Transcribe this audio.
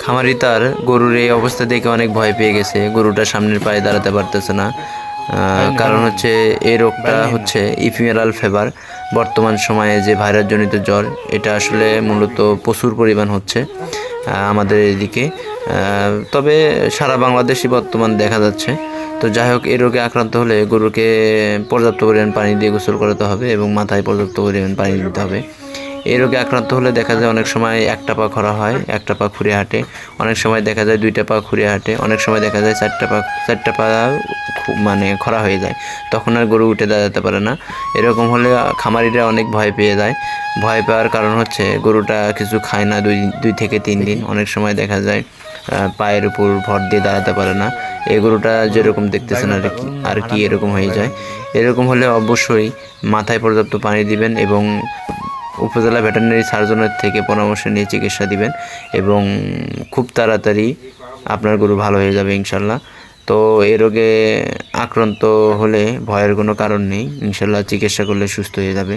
খামারি তার গরুর এই অবস্থা দেখে অনেক ভয় পেয়ে গেছে। গরুটা সামনের পায়ে দাঁড়াতে পারতেছে না। কারণ হচ্ছে এই রোগটা হচ্ছে ইফিমেরাল ফিভার। বর্তমান সময়ে যে ভাইরাসজনিত জ্বর, এটা আসলে মূলত প্রচুর পরিমাণ হচ্ছে আমাদের এদিকে। তবে সারা বাংলাদেশই বর্তমান দেখা যাচ্ছে। তো যাই হোক, এই রোগে আক্রান্ত হলে গরুকে পর্যাপ্ত পরিমাণ পানি দিয়ে গোসল করাতে হবে এবং মাথায় পর্যাপ্ত পরিমাণ পানি দিতে হবে। এই রোগে আক্রান্ত হলে দেখা যায় অনেক সময় একটা পা খরা হয়, একটা পা খুঁড়ে হাঁটে, অনেক সময় দেখা যায় দুইটা পা খুঁড়ে হাঁটে, অনেক সময় দেখা যায় চারটা পা মানে খরা হয়ে যায়। তখন আর গরু উঠে দাঁড়াতে পারে না। এরকম হলে খামারিরা অনেক ভয় পেয়ে যায়। ভয় পাওয়ার কারণ হচ্ছে গরুটা কিছু খায় না 2 থেকে 3 দিন। অনেক সময় দেখা যায় পায়ের উপর ভর দিয়ে দাঁড়াতে পারে না। এই গরুটা যেরকম দেখতেছেন আর কি এরকম হয়ে যায়। এরকম হলে অবশ্যই মাথায় পর্যাপ্ত পানি দিবেন এবং উপজেলা ভেটেরিনারি সার্জনের থেকে পরামর্শ নিয়ে চিকিৎসা দিবেন এবং খুব তাড়াতাড়ি আপনার গরু ভালো হয়ে যাবে ইনশাল্লাহ। তো এই রোগে আক্রান্ত হলে ভয়ের কোনো কারণ নেই, ইনশাল্লাহ চিকিৎসা করলে সুস্থ হয়ে যাবে।